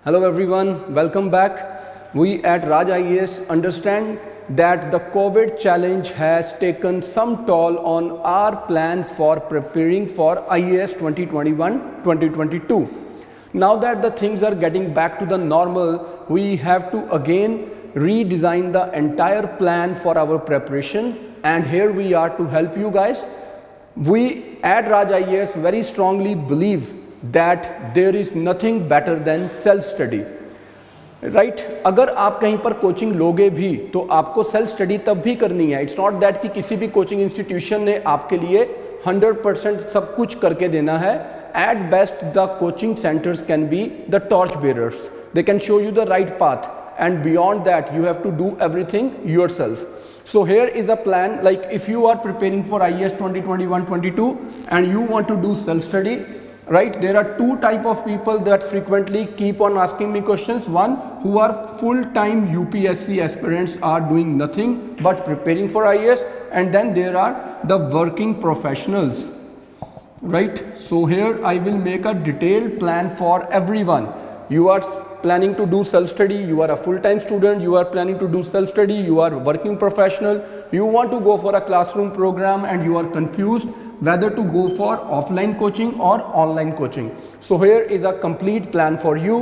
Hello everyone, welcome back. We at Raj IAS understand that the COVID challenge has taken some toll on our plans for preparing for IAS 2021-2022. Now that the things are getting back to the normal, we have to again redesign the entire plan for our preparation, and here we are to help you guys. We at Raj IAS very strongly believe that there is nothing better than self study. Right अगर आप कहीं पर coaching लोगे भी तो आपको self study तब भी करनी है. इट्स नॉट दैट कि किसी भी कोचिंग इंस्टीट्यूशन ने आपके लिए 100% सब कुछ करके देना है. At best the coaching centres can be the torch bearers. They can show you the right path and beyond that you have to do everything yourself. So here is a plan, like if you are preparing for IAS 2021-22 and you want to do self study, right, there are two type of people that frequently keep on asking me questions. One, who are full-time UPSC aspirants are doing nothing but preparing for IAS, and then there are the working professionals, right? So here I will make a detailed plan for everyone. You are planning to do self study, you are a full-time student, you are planning to do self study, you are working professional, you want to go for a classroom program and you are confused whether to go for offline coaching or online coaching. So here is a complete plan for you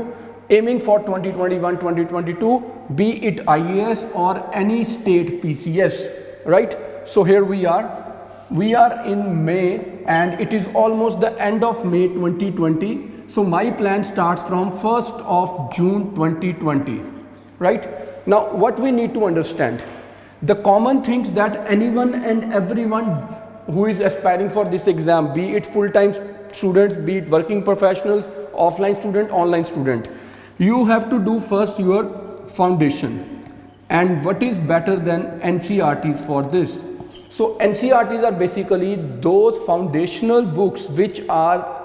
aiming for 2021-2022, be it IAS or any state PCS, right? So here we are in May and it is almost the end of May 2020. So my plan starts from 1st of June 2020, right? Now what we need to understand, the common things that anyone and everyone who is aspiring for this exam, be it full-time students, be it working professionals, offline student, online student, you have to do first your foundation. And what is better than NCERTs for this? So NCERTs are basically those foundational books which are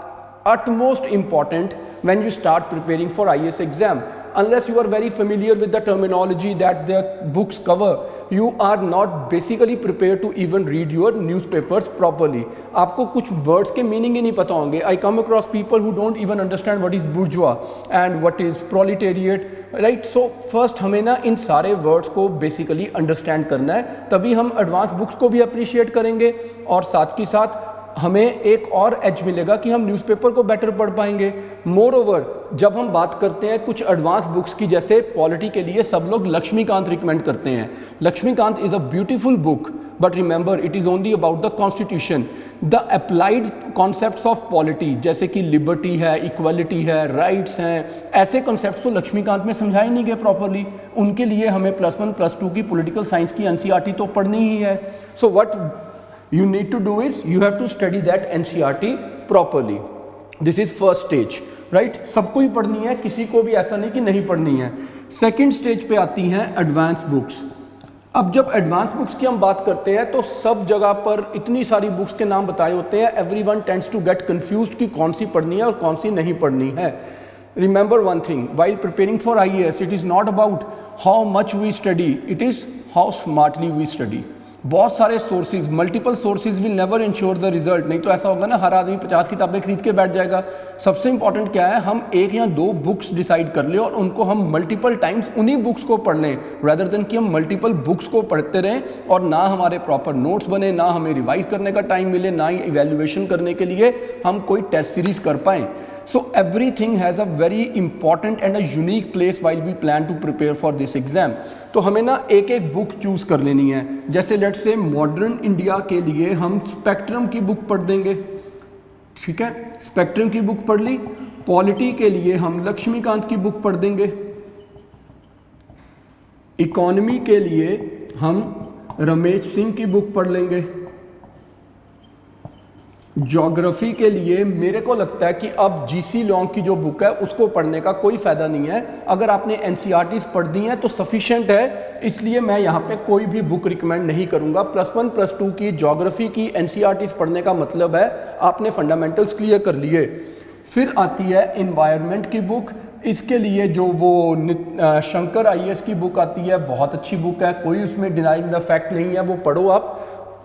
utmost important when you start preparing for IAS exam. Unless you are very familiar with the terminology that the books cover, you are not basically prepared to even read your newspapers properly. आपको कुछ words के meaning ही नहीं पता होंगे. I come across people who don't even understand what is bourgeois and what is proletariat, right? So first हमें ना इन सारे words को basically understand करना है, तभी हम advanced books को भी appreciate करेंगे और साथ ही साथ हमें एक और एज मिलेगा कि हम न्यूज़पेपर को बेटर पढ़ पाएंगे. मोर ओवर जब हम बात करते हैं कुछ एडवांस बुक्स की, जैसे पॉलिटी के लिए सब लोग लक्ष्मीकांत रिकमेंड करते हैं. Laxmikanth is a beautiful book, but remember it is only about the constitution. The applied concepts of polity जैसे कि लिबर्टी है, इक्वलिटी है, राइट्स हैं, ऐसे कॉन्सेप्ट्स तो लक्ष्मीकांत में समझाए नहीं गए प्रॉपरली. उनके लिए हमें +1 +2 की पॉलिटिकल साइंस की NCERT तो पढ़नी ही है. So what you need to do is you have to study that NCERT properly. This is first stage, right? सबको ही पढ़नी है, किसी को भी ऐसा नहीं कि नहीं पढ़नी है. सेकंड स्टेज पे आती हैं एडवांस बुक्स. अब जब एडवांस बुक्स की हम बात करते हैं तो सब जगह पर इतनी सारी बुक्स के नाम बताए होते हैं. Everyone tends to get confused कि कौन सी पढ़नी है और कौन सी नहीं पढ़नी है. Remember one thing, while preparing for IAS, it is not about how much we study, it is how smartly we study. बहुत सारे sources, multiple sources will never ensure the result. नहीं तो ऐसा होगा ना, हर आदमी 50 किताबें खरीद के बैठ जाएगा. सबसे इंपॉर्टेंट क्या है, हम एक या दो बुक्स डिसाइड कर लें और उनको हम मल्टीपल टाइम्स उन्हीं बुक्स को पढ़ लें, रेदर देन कि हम मल्टीपल बुक्स को पढ़ते रहें और ना हमारे प्रॉपर नोट्स बने, ना हमें रिवाइज करने का टाइम मिले, ना ही इवेल्युएशन करने के लिए हम कोई टेस्ट सीरीज कर पाएँ. So everything has a very important and a unique place while we plan to prepare for this exam. तो हमें ना एक एक बुक चूज़ कर लेनी है. जैसे लेट्स से मॉडर्न इंडिया के लिए हम स्पेक्ट्रम की बुक पढ़ देंगे, ठीक है, स्पेक्ट्रम की बुक पढ़ ली. पॉलिटी के लिए हम लक्ष्मीकांत की बुक पढ़ देंगे. इकोनॉमी के लिए हम रमेश सिंह की बुक पढ़ लेंगे. ज्योग्राफी के लिए मेरे को लगता है कि अब GC लॉन्ग की जो बुक है उसको पढ़ने का कोई फ़ायदा नहीं है. अगर आपने NCERTs पढ़ दी हैं तो सफिशिएंट है, इसलिए मैं यहाँ पे कोई भी बुक रिकमेंड नहीं करूँगा. +1 +2 की ज्योग्राफी की NCERTs पढ़ने का मतलब है आपने फंडामेंटल्स क्लियर कर लिए. फिर आती है इन्वायरमेंट की बुक. इसके लिए जो वो शंकर IAS की बुक आती है, बहुत अच्छी बुक है, कोई उसमें डिनाइंग द फैक्ट नहीं है, वो पढ़ो आप.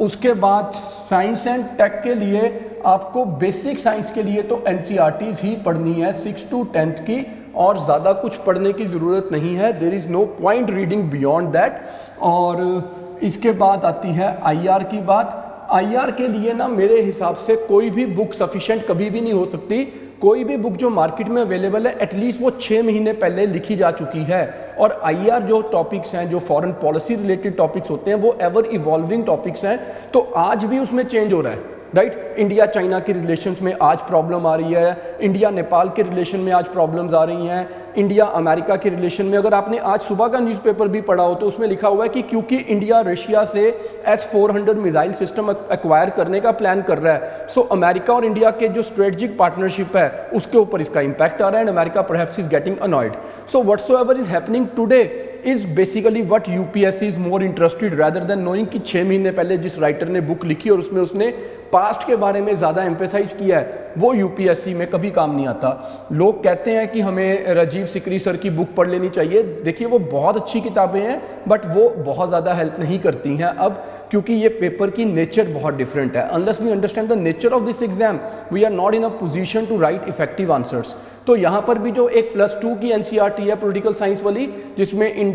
उसके बाद साइंस एंड टेक के लिए आपको बेसिक साइंस के लिए तो NCERTs ही पढ़नी है 6 to 10th की. और ज़्यादा कुछ पढ़ने की ज़रूरत नहीं है, there is no point reading beyond that. और इसके बाद आती है आईआर की बात। आईआर के लिए ना मेरे हिसाब से कोई भी बुक सफिशिएंट कभी भी नहीं हो सकती। कोई भी बुक जो मार्केट में अवेलेबल है एटलीस्ट वो 6 महीने पहले लिखी जा चुकी है। और आईआर जो टॉपिक्स हैं, जो फॉरेन पॉलिसी रिलेटेड टॉपिक्स होते हैं, वो एवर इवॉल्विंग टॉपिक्स हैं, तो आज भी उसमें चेंज हो रहा है, राइट। इंडिया चाइना के रिलेशंस में आज प्रॉब्लम आ रही है, इंडिया नेपाल के रिलेशन में आज प्रॉब्लम्स आ रही हैं, इंडिया अमेरिका के रिलेशन में। अगर आपने आज सुबह का न्यूज़पेपर भी पढ़ा हो तो उसमें लिखा हुआ है कि क्योंकि इंडिया रशिया से S-400 मिसाइल सिस्टम एक्वायर करने का प्लान कर रहा है, सो अमेरिका और इंडिया के जो स्ट्रेटजिक पार्टनरशिप है उसके ऊपर इसका इंपैक्ट आ रहा है, and America perhaps is getting annoyed. So whatsoever is happening today is basically what UPSC is more interested rather than knowing कि 6 महीने पहले जिस राइटर ने बुक लिखी और उसमें उसने पास्ट के बारे में ज़्यादा एम्फेसाइज किया है, वो यूपीएससी में कभी काम नहीं आता। लोग कहते हैं कि हमें राजीव सिकरी सर की बुक पढ़ लेनी चाहिए। देखिए वो बहुत अच्छी किताबें हैं बट वो बहुत ज़्यादा हेल्प नहीं करती हैं अब, क्योंकि ये पेपर की नेचर बहुत डिफरेंट है। Unless we understand the nature of this exam we are not in a position to write effective answers. तो यहाँ पर भी जो एक +2 की एनसीईआरटी है पॉलिटिकल साइंस वाली, जिसमें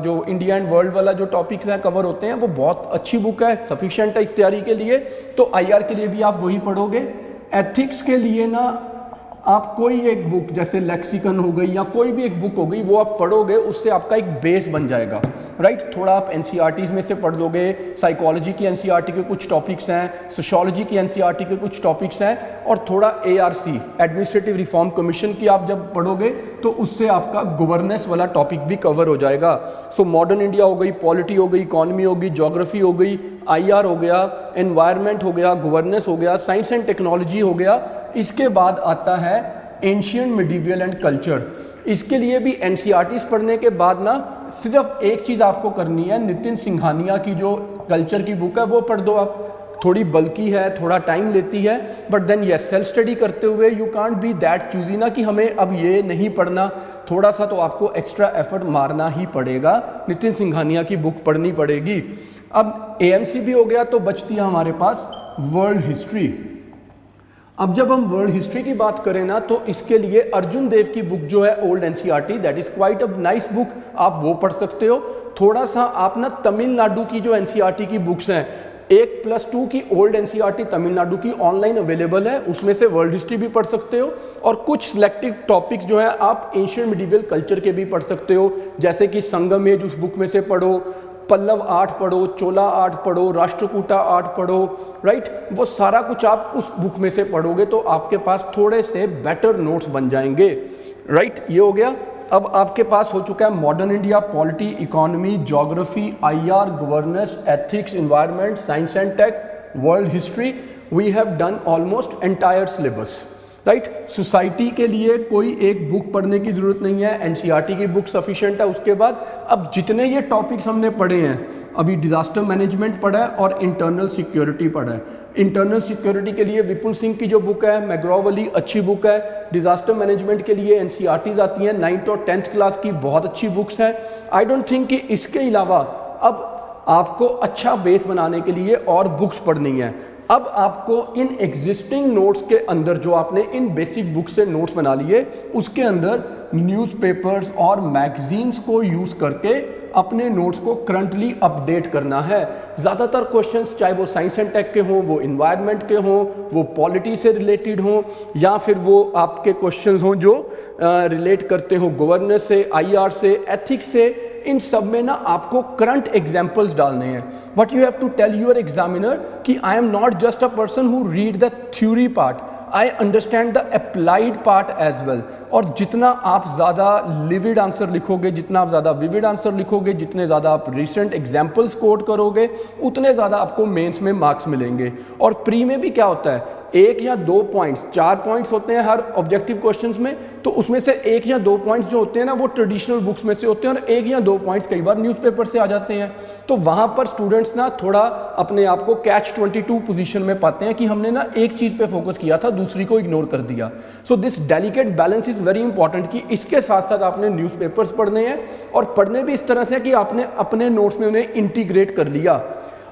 जो इंडिया एंड वर्ल्ड वाला जो टॉपिक्स हैं कवर होते हैं, वो बहुत अच्छी बुक है, सफिशिएंट है इस तैयारी के लिए। तो आईआर के लिए भी आप वही पढ़ोगे। एथिक्स के लिए ना आप कोई एक बुक जैसे लेक्सिकन हो गई या कोई भी एक बुक हो गई वो आप पढ़ोगे, उससे आपका एक बेस बन जाएगा, राइट। थोड़ा आप एनसीईआरटीज़ में से पढ़ लोगे, साइकोलॉजी की एनसीईआरटी के कुछ टॉपिक्स हैं, सोशियोलॉजी की एनसीईआरटी के कुछ टॉपिक्स हैं, और थोड़ा एआरसी एडमिनिस्ट्रेटिव रिफॉर्म कमीशन की आप जब पढ़ोगे तो उससे आपका गवर्नेंस वाला टॉपिक भी कवर हो जाएगा। सो मॉडर्न इंडिया हो गई, पॉलिटी हो गई, इकॉनमी हो गई, ज्योग्राफी हो गई, आईआर हो गया, एनवायरनमेंट हो गया, गवर्नेंस हो गया, साइंस एंड टेक्नोलॉजी हो गया। इसके बाद आता है एंशिएंट मिडीवियल एंड कल्चर। इसके लिए भी एनसीईआरटीज़ पढ़ने के बाद ना सिर्फ एक चीज़ आपको करनी है, नितिन सिंघानिया की जो कल्चर की बुक है वो पढ़ दो आप। थोड़ी बल्कि है, थोड़ा टाइम लेती है, बट देन ये सेल्फ स्टडी करते हुए you can't be that choosy ना कि हमें अब ये नहीं पढ़ना। थोड़ा सा तो आपको एक्स्ट्रा एफर्ट मारना ही पड़ेगा, नितिन सिंघानिया की बुक पढ़नी पड़ेगी। अब एएमसी भी हो गया, तो बचती है हमारे पास वर्ल्ड हिस्ट्री। अब जब हम वर्ल्ड हिस्ट्री की बात करें ना, तो इसके लिए अर्जुन देव की बुक जो है old NCERT, that is quite a nice book, आप वो पढ़ सकते हो। थोड़ा सा आप ना तमिलनाडु की जो एनसीईआरटी की बुक्स हैं, 1+2 की ओल्ड एनसीईआरटी तमिलनाडु की ऑनलाइन अवेलेबल है, उसमें से वर्ल्ड हिस्ट्री भी पढ़ सकते हो, और कुछ सिलेक्टिव टॉपिक्स जो है आप एंशिएंट मिडीवियल कल्चर के भी पढ़ सकते हो, जैसे कि संगम एज उस बुक में से पढ़ो, पल्लव आर्ट पढ़ो, चोला आर्ट पढ़ो, राष्ट्रकूटा आर्ट पढ़ो, राइट। वो सारा कुछ आप उस बुक में से पढ़ोगे तो आपके पास थोड़े से बेटर नोट्स बन जाएंगे, राइट। ये हो गया। अब आपके पास हो चुका है modern India, polity, economy, geography, IR, governance, ethics, environment, science and tech, world history. We have done almost entire syllabus, right. Society के लिए कोई एक बुक पढ़ने की ज़रूरत नहीं है, एनसीईआरटी की बुक सफिशिएंट है। उसके बाद अब जितने ये टॉपिक्स हमने पढ़े हैं, अभी डिज़ास्टर मैनेजमेंट पढ़ा है और इंटरनल सिक्योरिटी पढ़ा है। इंटरनल सिक्योरिटी के लिए विपुल सिंह की जो बुक है मैग्रॉ वाली, अच्छी बुक है। डिज़ास्टर मैनेजमेंट के लिए एनसीईआरटीज़ आती हैं 9th और 10th क्लास की, बहुत अच्छी बुक्स हैं। आई डोंट थिंक कि इसके अलावा अब आपको अच्छा बेस बनाने के लिए और बुक्स पढ़नी है। अब आपको इन एग्जिस्टिंग नोट्स के अंदर जो आपने इन बेसिक बुक से नोट्स बना लिए, उसके अंदर न्यूज़पेपर्स और मैगजीन्स को यूज़ करके अपने नोट्स को करंटली अपडेट करना है। ज़्यादातर क्वेश्चंस चाहे वो साइंस एंड टेक के हों, वो इन्वायरमेंट के हों, वो पॉलिटी से रिलेटेड हों, या फिर वो आपके क्वेश्चंस हों जो रिलेट करते हो गवर्नेंस से, आईआर से, एथिक्स से, इन सब में ना आपको करंट एग्जाम्पल्स डालने हैं। But you have to tell your examiner कि I am not just a person who read the theory part, I understand the applied part as well. और जितना आप ज़्यादा लिविड आंसर लिखोगे, जितना आप ज़्यादा विविड आंसर लिखोगे, जितने ज़्यादा आप रिसेंट एग्जाम्पल्स कोट करोगे, उतने ज़्यादा आपको मेंस में मार्क्स मिलेंगे। और प्री में भी क्या होता है, 1 या 2 पॉइंट्स, 4 पॉइंट्स होते हैं हर ऑब्जेक्टिव क्वेश्चंस में, तो उसमें से 1 या 2 पॉइंट्स जो होते हैं ना वो ट्रेडिशनल बुक्स में से होते हैं, और 1 या 2 पॉइंट्स कई बार न्यूज़पेपर से आ जाते हैं। तो वहाँ पर स्टूडेंट्स ना थोड़ा अपने आप को catch-22 पोजीशन में पाते हैं कि हमने ना एक चीज़ पे फोकस किया था, दूसरी को इग्नोर कर दिया। So this delicate balance is very important कि इसके साथ साथ आपने न्यूज़पेपर्स पढ़ने हैं, और पढ़ने भी इस तरह से कि आपने अपने नोट्स में उन्हें इंटीग्रेट कर लिया।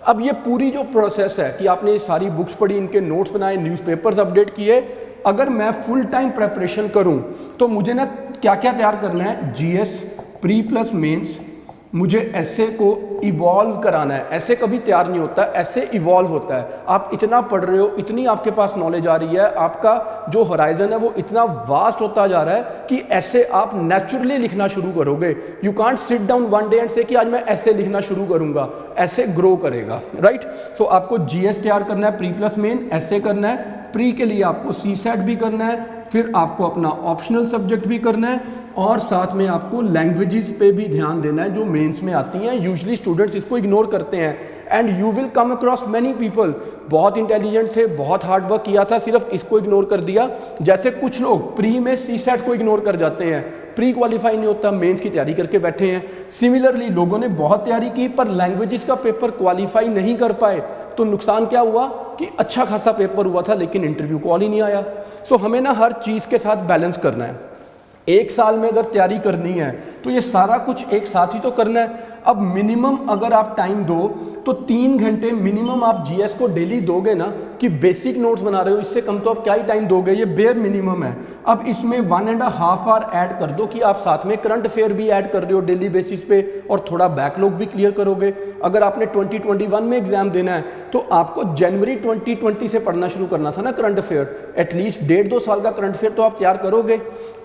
अब ये पूरी जो प्रोसेस है कि आपने ये सारी बुक्स पढ़ी, इनके नोट्स बनाए, न्यूज़पेपर्स अपडेट किए, अगर मैं फुल टाइम प्रेपरेशन करूं तो मुझे ना क्या क्या तैयार करना है, जीएस प्री प्लस मेंस, मुझे ऐसे को इवॉल्व कराना है। ऐसे कभी तैयार नहीं होता, ऐसे इवॉल्व होता है। आप इतना पढ़ रहे हो, इतनी आपके पास नॉलेज आ रही है, आपका जो होराइजन है वो इतना वास्ट होता जा रहा है कि ऐसे आप नेचुरली लिखना शुरू करोगे। You can't sit down one day and से कि आज मैं ऐसे लिखना शुरू करूंगा, ऐसे ग्रो करेगा, राइट। सो आपको जीएस तैयार करना है, प्री प्लस मेन ऐसे करना है, प्री के लिए आपको सीसेट भी करना है, फिर आपको अपना ऑप्शनल सब्जेक्ट भी करना है, और साथ में आपको लैंग्वेजेस पे भी ध्यान देना है जो मेंस में आती हैं। यूजुअली स्टूडेंट्स इसको इग्नोर करते हैं and you will come across many people, बहुत इंटेलिजेंट थे, बहुत हार्ड वर्क किया था, सिर्फ इसको इग्नोर कर दिया। जैसे कुछ लोग प्री में सीसेट को इग्नोर कर जाते हैं, प्री क्वालिफाई नहीं होता, मेंस की तैयारी करके बैठे हैं। सिमिलरली लोगों ने बहुत तैयारी की पर लैंग्वेजेस का पेपर क्वालिफाई नहीं कर पाए, तो नुकसान क्या हुआ कि अच्छा खासा पेपर हुआ था लेकिन इंटरव्यू कॉल ही नहीं आया। सो हमें ना हर चीज़ के साथ बैलेंस करना है। एक साल में अगर तैयारी करनी है तो ये सारा कुछ एक साथ ही तो करना है। अब मिनिमम अगर आप टाइम दो तो 3 घंटे मिनिमम आप जीएस को डेली दोगे ना, कि बेसिक नोट्स बना रहे हो, इससे कम तो आप क्या ही टाइम दोगे, ये बेयर मिनिमम है। अब इसमें 1.5 आवर ऐड कर दो कि आप साथ में करंट अफेयर भी ऐड कर रहे हो डेली बेसिस पे, और थोड़ा बैकलॉग भी क्लियर करोगे। अगर आपने 2021 में एग्जाम देना है तो आपको जनवरी 2020 से पढ़ना शुरू करना था ना करंट अफेयर, एटलीस्ट 1.5-2 साल का करंट अफेयर तो आप तैयार करोगे।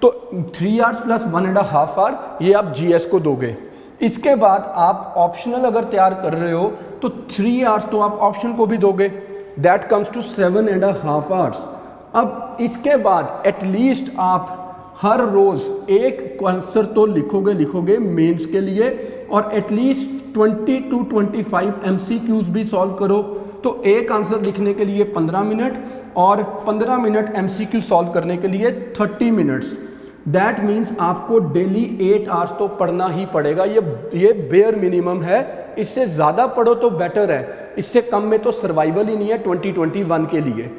तो 3 आवर्स प्लस 1.5 आवर ये आप जीएस को दोगे। इसके बाद आप ऑप्शनल अगर तैयार कर रहे हो तो 3 आवर्स तो आप ऑप्शन को भी दोगे, दैट कम्स टू 7.5 आवर्स। अब इसके बाद एटलीस्ट आप हर रोज एक आंसर तो लिखोगे मेंस के लिए, और एटलीस्ट 20 to 25 MCQs भी सॉल्व करो। तो एक आंसर लिखने के लिए 15 मिनट और 15 मिनट MCQ सॉल्व करने के लिए 30 मिनट्स। दैट मीन्स आपको डेली 8 आवर्स तो पढ़ना ही पड़ेगा। ये बेयर मिनिमम है, इससे ज़्यादा पढ़ो तो बेटर है, इससे कम में तो सर्वाइवल ही नहीं है 2021 के लिए।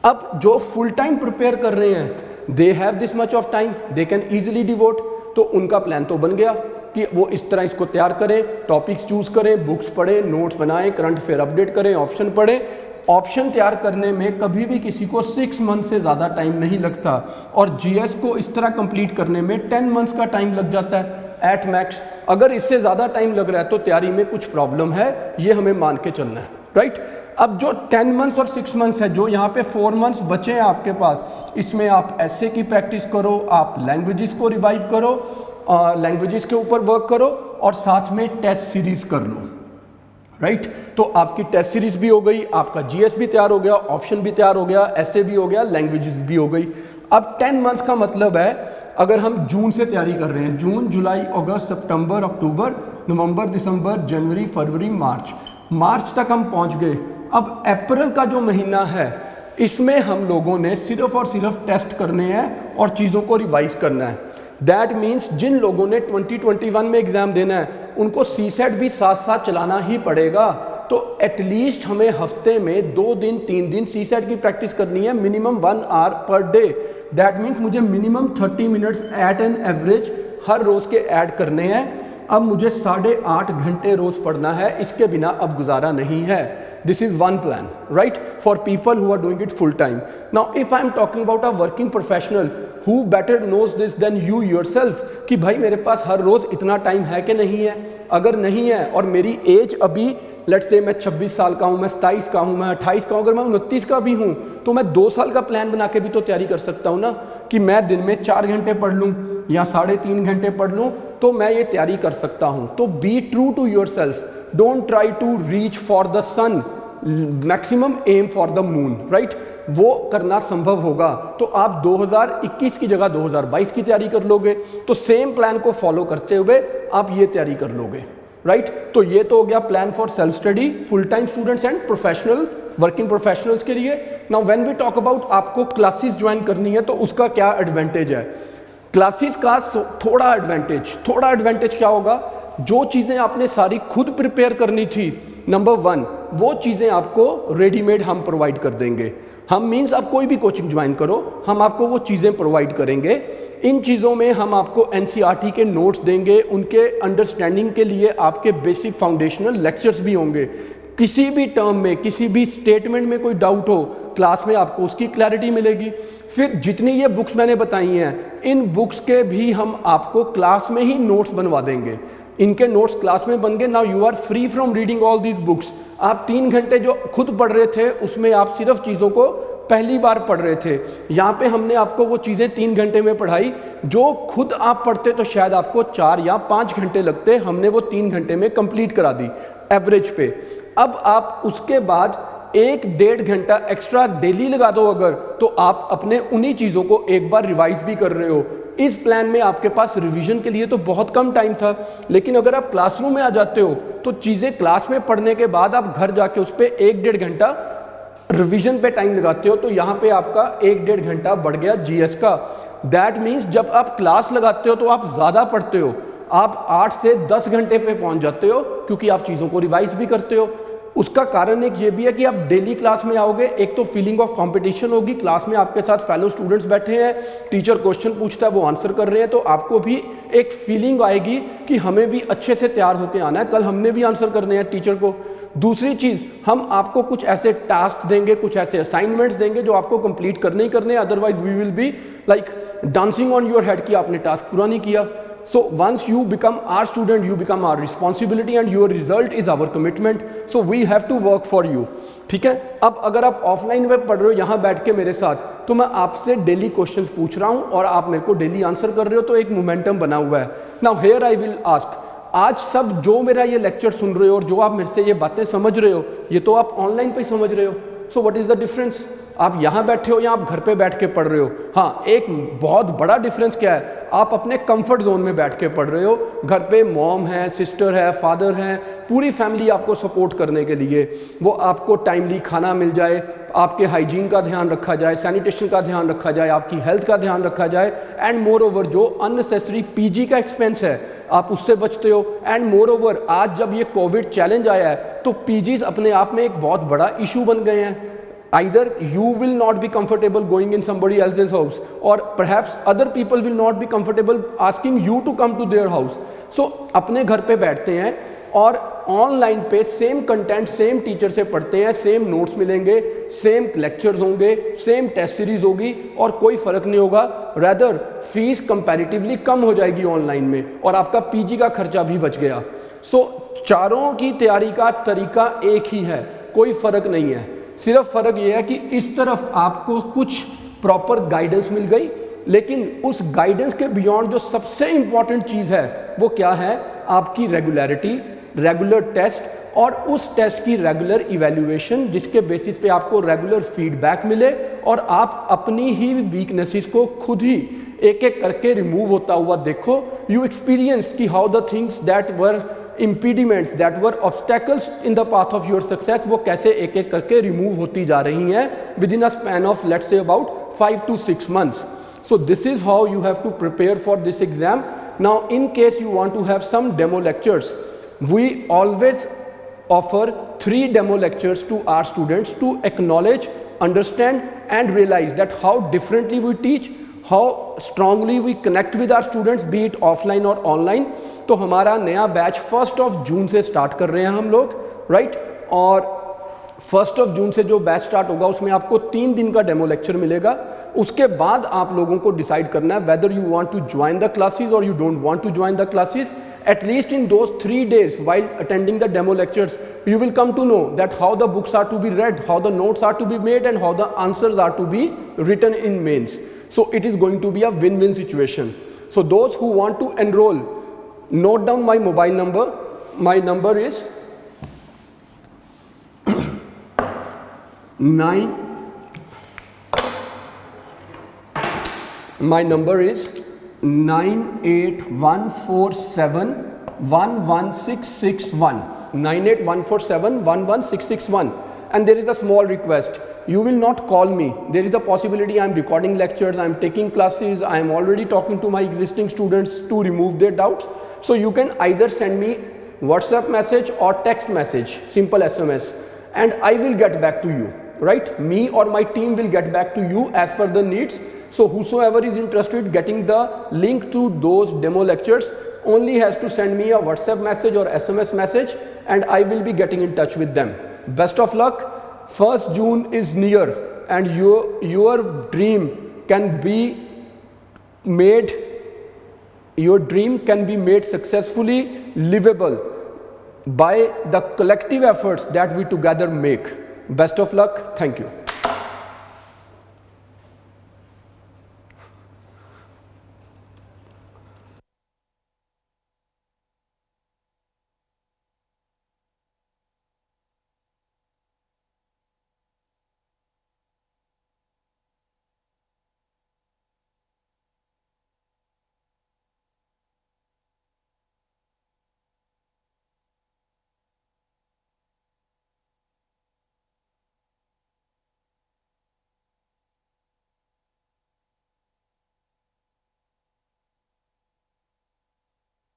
अब जो फुल टाइम प्रिपेयर कर रहे हैं, they have this much of time, they can easily devote, तो उनका प्लान तो बन गया कि वो इस तरह इसको तैयार करें, टॉपिक्स चूज करें, बुक्स पढ़ें, नोट्स बनाएं, करंट अफेयर अपडेट करें, ऑप्शन पढ़ें। ऑप्शन तैयार करने में कभी भी किसी को 6 मंथ से ज़्यादा टाइम नहीं लगता, और जीएस को इस तरह कंप्लीट करने में 10 मंथ्स का टाइम लग जाता है एट मैक्स। अगर इससे ज़्यादा टाइम लग रहा है तो तैयारी में कुछ प्रॉब्लम है, ये हमें मान के चलना है, राइट। अब जो 10 मंथ्स और 6 मंथ्स है, जो यहाँ पे 4 मंथ्स बचे हैं आपके पास, इसमें आप ऐसे की प्रैक्टिस करो, आप लैंग्वेजेस को रिवाइव करो, लैंग्वेजेस के ऊपर वर्क करो, और साथ में टेस्ट सीरीज कर लो, राइट। तो आपकी टेस्ट सीरीज भी हो गई, आपका जीएस भी तैयार हो गया, ऑप्शन भी तैयार हो गया, ऐसे भी हो गया, लैंग्वेजेस भी हो गई। अब 10 मंथ्स का मतलब है, अगर हम जून से तैयारी कर रहे हैं, जून, जुलाई, अगस्त, सितंबर, अक्टूबर, नवंबर, दिसंबर, जनवरी, फरवरी, मार्च तक हम पहुंच गए। अब अप्रैल का जो महीना है, इसमें हम लोगों ने सिर्फ और सिर्फ टेस्ट करने हैं और चीज़ों को रिवाइज करना है। दैट मीन्स जिन लोगों ने 2021 में एग्जाम देना है उनको सीसेट भी साथ साथ चलाना ही पड़ेगा। तो एटलीस्ट हमें हफ्ते में 2 दिन 3 दिन सीसेट की प्रैक्टिस करनी है, minimum 1 hour per day. That means मुझे minimum 30 minutes at an average हर रोज़ के ऐड करने हैं। अब मुझे 8.5 घंटे रोज़ पढ़ना है, इसके बिना अब गुजारा नहीं है। This is one plan, right, for people who are doing it full time. Now, if I am talking about a working professional who better knows this than you yourself, कि भाई मेरे पास हर रोज़ इतना टाइम है कि नहीं है। अगर नहीं है और मेरी एज अभी लेट्स से मैं 26 साल का हूँ, मैं 27 का हूँ, मैं 28 का हूँ, अगर मैं 29 का भी हूँ, तो मैं 2 साल का प्लान बना के भी तो तैयारी कर सकता हूँ ना, कि मैं दिन में 4 घंटे पढ़ लूँ या 3.5 घंटे पढ़ लूँ, तो मैं ये तैयारी कर सकता हूँ। तो be true to yourself, don't try to reach for the sun, maximum aim for the moon, right. वो करना संभव होगा तो आप 2021 की जगह 2022 की तैयारी कर लोगे। तो सेम प्लान को फॉलो करते हुए आप ये तैयारी कर लोगे, राइट। तो ये तो हो गया plan for self study full time students and professional working professionals के लिए। Now when we talk about आपको क्लासेस ज्वाइन करनी है तो उसका क्या एडवांटेज है। क्लासेस का थोड़ा एडवांटेज क्या होगा, जो चीज़ें आपने सारी खुद प्रिपेयर करनी थी, नंबर 1 वो चीज़ें आपको रेडीमेड हम प्रोवाइड कर देंगे। हम मीन्स आप कोई भी कोचिंग ज्वाइन करो, हम आपको वो चीज़ें प्रोवाइड करेंगे। इन चीज़ों में हम आपको एनसीईआरटी के नोट्स देंगे, उनके अंडरस्टैंडिंग के लिए आपके बेसिक फाउंडेशनल लेक्चर्स भी होंगे। किसी भी टर्म में, किसी भी स्टेटमेंट में कोई डाउट हो, क्लास में आपको उसकी क्लैरिटी मिलेगी। फिर जितनी ये बुक्स मैंने बताई हैं, इन बुक्स के भी हम आपको क्लास में ही नोट्स बनवा देंगे। इनके नोट्स क्लास में बन गए। Now you are free from reading all these books. आप 3 घंटे जो खुद पढ़ रहे थे उसमें आप सिर्फ चीज़ों को पहली बार पढ़ रहे थे। यहाँ पे हमने आपको वो चीज़ें 3 घंटे में पढ़ाई, जो खुद आप पढ़ते तो शायद आपको 4 या 5 घंटे लगते, हमने वो 3 घंटे में कंप्लीट करा दी एवरेज पे। अब आप उसके बाद 1-1.5 घंटा एक्स्ट्रा डेली लगा दो अगर, तो आप अपने उन्हीं चीज़ों को एक बार रिवाइज भी कर रहे हो। इस प्लान में आपके पास रिवीजन के लिए तो बहुत कम टाइम था, लेकिन अगर आप क्लासरूम में आ जाते हो तो चीज़ें क्लास में पढ़ने के बाद आप घर जाके उस पर 1-1.5 घंटा रिवीजन पे टाइम लगाते हो, तो यहाँ पे आपका 1-1.5 घंटा बढ़ गया जीएस का। दैट मीन्स जब आप क्लास लगाते हो तो आप ज़्यादा पढ़ते हो, आप 8 से 10 घंटे पे पहुँच जाते हो, क्योंकि आप चीज़ों को रिवाइज भी करते हो। उसका कारण एक ये भी है कि आप डेली क्लास में आओगे, एक तो फीलिंग ऑफ कंपटीशन होगी, क्लास में आपके साथ फेलो स्टूडेंट्स बैठे हैं, टीचर क्वेश्चन पूछता है वो आंसर कर रहे हैं, तो आपको भी एक फीलिंग आएगी कि हमें भी अच्छे से तैयार होकर आना है, कल हमने भी आंसर करने हैं टीचर को। दूसरी चीज़, हम आपको कुछ ऐसे टास्क देंगे, कुछ ऐसे असाइनमेंट्स देंगे जो आपको कंप्लीट करने ही करने, otherwise we will be like dancing on your head कि आपने टास्क पूरा नहीं किया। So once you become our student, you become our responsibility and your result is our commitment. So we have to work for you. ठीक है। अब अगर आप ऑफलाइन में पढ़ रहे हो यहाँ बैठ के मेरे साथ, तो मैं आपसे डेली क्वेश्चंस पूछ रहा हूँ और आप मेरे को डेली आंसर कर रहे हो, तो एक मोमेंटम बना हुआ है। Now here I will ask, आज सब जो मेरा ये लेक्चर सुन रहे हो और जो आप मेरे से ये बातें समझ रहे हो, ये तो आप ऑनलाइन पे समझ रहे हो। So what is the difference? आप यहाँ बैठे हो या आप घर पे बैठ के पढ़ रहे हो? हाँ, एक बहुत बड़ा डिफरेंस क्या है, आप अपने कंफर्ट जोन में बैठ के पढ़ रहे हो। घर पे मॉम है, सिस्टर है, फादर है, पूरी फैमिली आपको सपोर्ट करने के लिए, वो आपको टाइमली खाना मिल जाए, आपके हाइजीन का ध्यान रखा जाए, सैनिटेशन का ध्यान रखा जाए, आपकी हेल्थ का ध्यान रखा जाए, एंड मोर ओवर जो अननेसेसरी पीजी का एक्सपेंस है आप उससे बचते हो। एंड मोर ओवर आज जब ये कोविड चैलेंज आया है तो पीजीज अपने आप में एक बहुत बड़ा इशू बन गए हैं। Either you will not be comfortable going in somebody else's house, or perhaps other people will not be comfortable asking you to come to their house. So अपने घर पे बैठते हैं और ऑनलाइन पे सेम कंटेंट सेम टीचर से पढ़ते हैं, सेम नोट्स मिलेंगे, सेम लेक्चर्स होंगे, सेम टेस्ट सीरीज होगी और कोई फ़र्क नहीं होगा। रेदर फीस कंपैरेटिवली कम हो जाएगी ऑनलाइन में और आपका पीजी का खर्चा भी बच गया। सो चारों की तैयारी का तरीका एक ही है, कोई फ़र्क नहीं है। सिर्फ फ़र्क ये है कि इस तरफ आपको कुछ प्रॉपर गाइडेंस मिल गई, लेकिन उस गाइडेंस के बियॉन्ड जो सबसे इम्पॉर्टेंट चीज़ है वो क्या है, आपकी रेगुलरिटी, रेगुलर टेस्ट और उस टेस्ट की रेगुलर इवैल्यूएशन, जिसके बेसिस पे आपको रेगुलर फीडबैक मिले और आप अपनी ही वीकनेसेस को खुद ही एक एक करके रिमूव होता हुआ देखो। यू एक्सपीरियंस कि how the things that were impediments, that were obstacles in the path of your success, वो कैसे एक एक करके रिमूव होती जा रही हैं within a span of let's say about 5 to 6 months. So this is how you have to prepare for this exam. Now in case you want to have some demo lectures, we always offer 3 demo lectures to our students to acknowledge, understand and realize that how differently we teach, how strongly we connect with our students, be it offline or online. तो हमारा नया batch 1 जून से start कर रहे हैं हम लोग, right. और 1 जून से जो बैच स्टार्ट होगा उसमें आपको 3 दिन का डेमो लेक्चर मिलेगा। उसके बाद आप लोगों को डिसाइड करना है whether you want to join the classes और you don't want to join the classes. At least in those 3 days while attending the demo lectures, you will come to know that how the books are to be read, how the notes are to be made and how the answers are to be written in mains. So it is going to be a win-win situation. So those who want to enroll, note down my mobile number. My number is 9814711661. 9814711661. And there is a small request. You will not call me. There is a possibility I am recording lectures, I am taking classes, I am already talking to my existing students to remove their doubts. So you can either send me WhatsApp message or text message, simple SMS, and I will get back to you, right? Me or my team will get back to you as per the needs. So whosoever is interested getting the link to those demo lectures only has to send me a WhatsApp message or SMS message and I will be getting in touch with them. Best of luck. 1 June is near and your dream can be made, your dream can be made successfully livable by the collective efforts that we together make. Best of luck. Thank you.